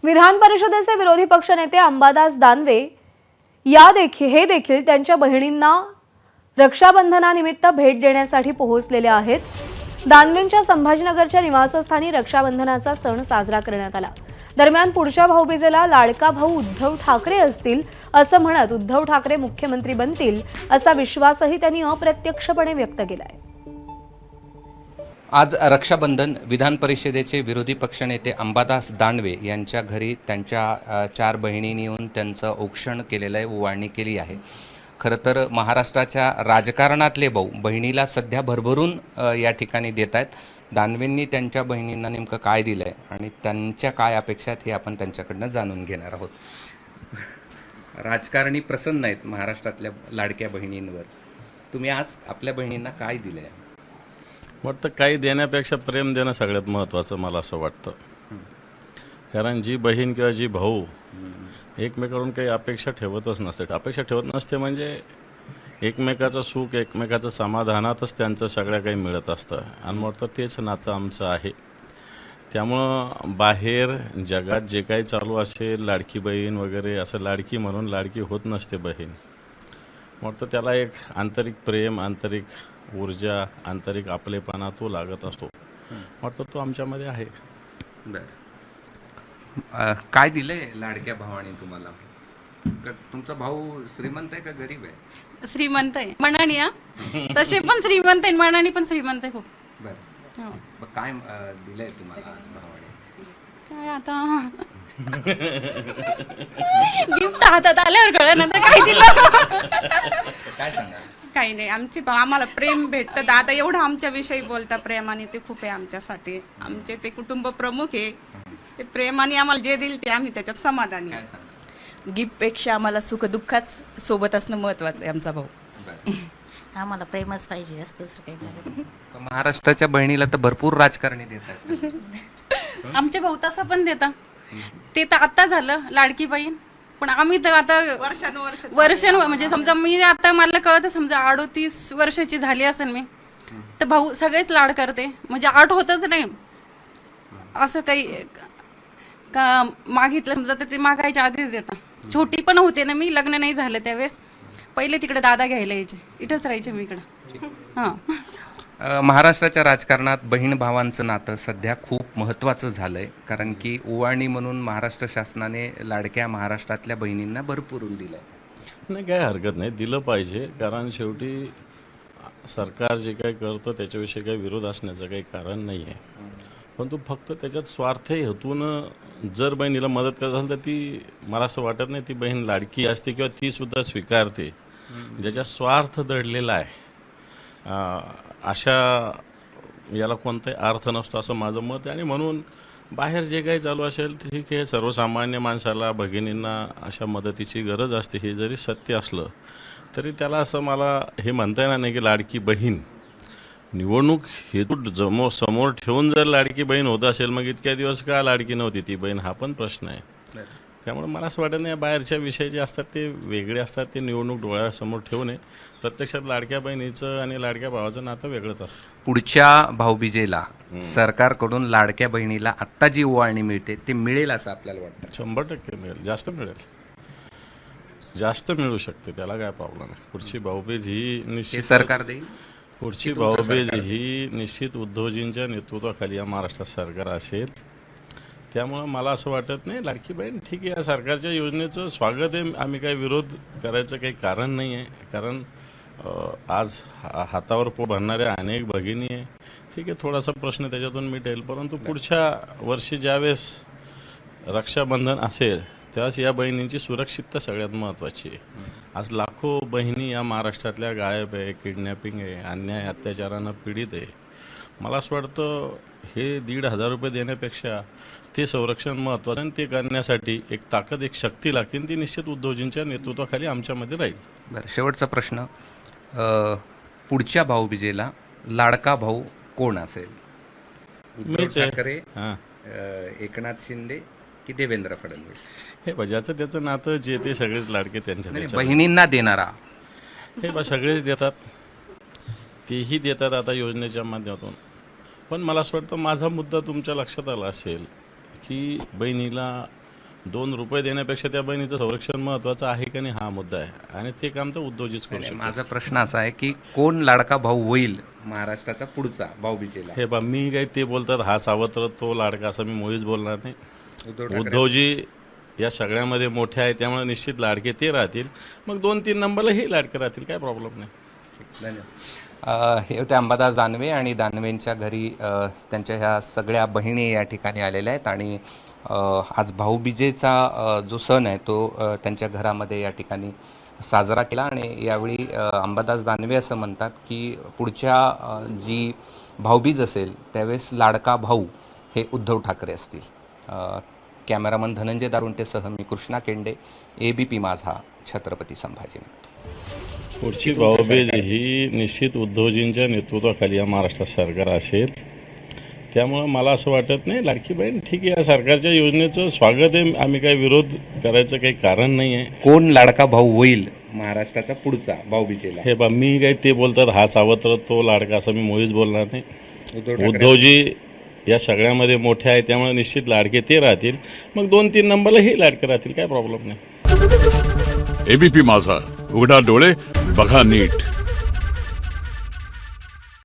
विधान परिषदेचे विरोधी पक्षनेते अंबादास दानवे हे देखील त्यांच्या बहिणींना रक्षाबंधनानिमित्त भेट देण्यासाठी पोहोचलेले आहेत. दानवेंच्या संभाजीनगरच्या निवासस्थानी रक्षाबंधनाचा सण साजरा करण्यात आला. दरम्यान पुढच्या भाऊबीजेला लाडका भाऊ उद्धव ठाकरे असतील असं म्हणत उद्धव ठाकरे मुख्यमंत्री बनतील असा विश्वासही त्यांनी अप्रत्यक्षपणे व्यक्त केलाय. आज रक्षाबंधन विधान परिषदेचे विरोधी पक्षनेते अंबादास दानवे यांच्या घरी त्यांच्या 4 बहिणींनी येऊन त्यांचं औक्षण केलेलं आहे, ओवाळणी केली आहे. खरं तर महाराष्ट्राच्या राजकारणातले भाऊ बहिणीला सध्या भरभरून या ठिकाणी देत आहेत. दानवेंनी त्यांच्या बहिणींना नेमकं काय दिलं आहे आणि त्यांच्या काय अपेक्षा आहेत हे आपण त्यांच्याकडनं जाणून घेणार आहोत. राजकारणी प्रसन्न आहेत महाराष्ट्रातल्या लाडक्या बहिणींवर. तुम्ही आज आपल्या बहिणींना काय दिलं आहे? वाटतं काही देण्यापेक्षा प्रेम देणं सगळ्यात महत्त्वाचं मला असं वाटतं. कारण जी बहीण किंवा जी भाऊ एकमेकाकडून काही अपेक्षा ठेवतच नसते. अपेक्षा ठेवत नसते म्हणजे एकमेकाचं सुख एकमेकाचं समाधानातच त्यांचं सगळं काही मिळत असतं आणि वाटतं तेच नातं आमचं आहे. त्यामुळं बाहेर जगात जे काही चालू असेल लाडकी बहीण वगैरे असं लाडकी म्हणून लाडकी होत नसते बहीण. वाटतं त्याला एक आंतरिक प्रेम, आंतरिक ऊर्जा, आंतरिक आपलेपणा तो लागत असतो. वाटतं तो आमच्यामध्ये आहे. काय दिलंय लाडक्या भावाने तुम्हाला? तुमचा भाऊ श्रीमंत आहे का गरीब आहे? श्रीमंत आहे मनाने, तसे पण श्रीमंत आहे, मनाने पण श्रीमंत आहे खूप. बरं, मग काय दिलंय तुम्हाला आज भावाने? काय आता गिफ्ट हातात आल्यावर कळलं ना काय दिलं. काय सांगा? काही नाही, आम्हाला प्रेम भेटतं. दादा एवढं आमच्याविषयी बोलता प्रेमाने, ते खूप आहे आमच्यासाठी. आमचे ते कुटुंब प्रमुख आहे. ते प्रेमाने आम्हाला जे देईल ते आम्ही त्याच्यात समाधानी. गिफ्टपेक्षा आम्हाला सुखदुःखात सोबत असणं महत्त्वाचं आहे. आमचा भाऊ आम्हाला प्रेमच पाहिजे, जास्तच काही लागत. महाराष्ट्राच्या बहिणीला तर भरपूर राजकारणी देतात. आमचे भाऊ तसा पण देता. ते तर आता झालं लाडकी बहीण, पण आम्ही तर आता वर्ष म्हणजे समजा मी आता मला कळतं समजा 38 वर्षाची झाली असेल मी, तर भाऊ सगळेच लाड करते. म्हणजे आठ होतच नाही असं काही का मागितलं समजा तर ते मागायच्या आधीच देतात. छोटी पण होते ना मी, लग्न नाही झालं त्यावेळेस. पहिले तिकडे दादा घ्यायला यायचे, इथंच राहायचे मी इकडं. महाराष्ट्राच्या राजकारणात बहीण भावांचं नातं सध्या खूप महत्त्वाचं झालंय. कारण की ओवाळणी म्हणून महाराष्ट्र शासनाने लाडक्या महाराष्ट्रातल्या बहिणींना भरपूरून दिलंय. नाही, काही हरकत नाही, दिलं पाहिजे. कारण शेवटी सरकार जे काही करतं त्याच्याविषयी काही विरोध असण्याचं काही कारण नाही आहे. परंतु फक्त त्याच्यात स्वार्थ हेतून जर बहिणीला मदत करत असेल तर ती, मला असं वाटत नाही ती बहीण लाडकी असते किंवा ती सुद्धा स्वीकारते. ज्याच्या स्वार्थ दडलेला आहे अशा याला कोणताही अर्थ नसतो असं माझं मत आहे. आणि म्हणून बाहेर जे काही चालू असेल ठीक आहे, सर्वसामान्य माणसाला भगिनींना अशा मदतीची गरज असते. हे जरी सत्य असलं तरी त्याला असं मला हे म्हणता येणार नाही की लाडकी बहीण निवडणूक हेतू समोर ठेवून जर लाडकी बहीण होत असेल मग इतक्या दिवस का लाडकी नव्हती ती बहीण, हा पण प्रश्न आहे. त्यामुळे मला असं वाटत नाही बाहेरच्या विषय जे असतात ते वेगळे असतात, ते निवडणूक डोळ्यासमोर ठेवू नये. प्रत्यक्षात लाडक्या बहिणीचं आणि लाडक्या भावाचं नातं वेगळंच असतं. पुढच्या भाऊबीजेला सरकारकडून लाडक्या बहिणीला आत्ता जी ओवाळणी मिळते ते मिळेल असं आपल्याला वाटतं? 100% मिळेल, जास्त मिळेल, जास्त मिळू शकते, त्याला काय प्रॉब्लेम आहे. पुढची भाऊबीज ही निश्चित सरकार देईल. पुढची भाऊबीज ही निश्चित उद्धवजींच्या नेतृत्वाखाली या महाराष्ट्रात सरकार असेल. त्यामुळं मला असं वाटत नाही लाडकी बहीण ठीक आहे, या सरकारच्या योजनेचं स्वागत आहे. आम्ही काही विरोध करायचं काही कारण नाही आहे. कारण आज हातावर पोट भरणाऱ्या अनेक भगिनी आहे. ठीक आहे, थोडासा प्रश्न त्याच्यातून मिटेल. परंतु पुढच्या वर्षी ज्यावेळेस रक्षाबंधन असेल त्यावेळेस या बहिणींची सुरक्षितता सगळ्यात महत्त्वाची आहे. आज लाखो बहिणी या महाराष्ट्रातल्या गायब आहे, किडनॅपिंग आहे, अन्याय अत्याचारानं पीडित आहे. मला असं वाटतं हे 1,500 रुपये देण्यापेक्षा ते संरक्षण महत्त्वाचं आणि ते करण्यासाठी एक ताकद, एक शक्ती लागते आणि ती निश्चित उद्धवजींच्या नेतृत्वाखाली आमच्यामध्ये राहील. बरं, शेवटचा प्रश्न, पुढच्या भाऊबीजेला लाडका भाऊ कोण असेल? मीच ठाकरे, आहे. एकनाथ शिंदे की देवेंद्र फडणवीस? हे बजाचं त्याचं नातं जे ते सगळेच लाडके त्यांच्या बहिणींना देणारा हे सगळेच देतात, तेही देतात आता योजनेच्या माध्यमातून. पण मला असं वाटतं माझा मुद्दा तुमच्या लक्षात आला असेल की बहिणीला 2 रुपये देण्यापेक्षा त्या बहिणीचं संरक्षण महत्त्वाचं आहे का नाही हा मुद्दा आहे आणि ते काम तर उद्धवजीच करू शकतात. माझा प्रश्न असा आहे की कोण लाडका भाऊ होईल महाराष्ट्राचा पुढचा भाऊबीजेला? हे बा मी काही ते बोलतात हा सावत्र तो लाडका असं मी मुळीच बोलणार नाही. उद्धवजी या सगळ्यामध्ये मोठे आहे त्यामुळे निश्चित लाडके ते राहतील. मग 2-3 नंबरला हे लाडके राहतील, काय प्रॉब्लेम नाही. धन्यवाद. हे होते अंबादास दानवे आणि दानवेंच्या घरी त्यांच्या ह्या सगळ्या बहिणी या ठिकाणी आलेल्या आहेत आणि आज भाऊबीजेचा जो सण आहे तो त्यांच्या घरामध्ये या ठिकाणी साजरा केला. आणि यावेळी अंबादास दानवे असं म्हणतात की पुढच्या जी भाऊबीज असेल त्यावेळेस लाडका भाऊ हे उद्धव ठाकरे असतील. कॅमेरामन धनंजय दारुंटेसह मी कृष्णा केंडे, ABP माझा, छत्रपती संभाजीनगर. पुढची भाऊबीज ही निश्चित उद्धवजींच्या नेतृत्वाखाली या महाराष्ट्रात सरकार असेल. त्यामुळं मला असं वाटत नाही लाडकी बहीण ठीक आहे, या सरकारच्या योजनेचं स्वागत आहे, आम्ही काही विरोध करायचं काही कारण नाही आहे. कोण लाडका भाऊ होईल महाराष्ट्राचा पुढचा भाऊबीजेला? हे बा मी काही ते बोलतात हा सावत्र तो लाडका असं मी मुळीच बोलणार नाही. उद्धवजी या सगळ्यामध्ये मोठे आहे त्यामुळे निश्चित लाडके ते राहतील. मग 2-3 नंबरला हे लाडके राहतील, काय प्रॉब्लेम नाही. ABP माझा, उघडा डोळे बघा नीट.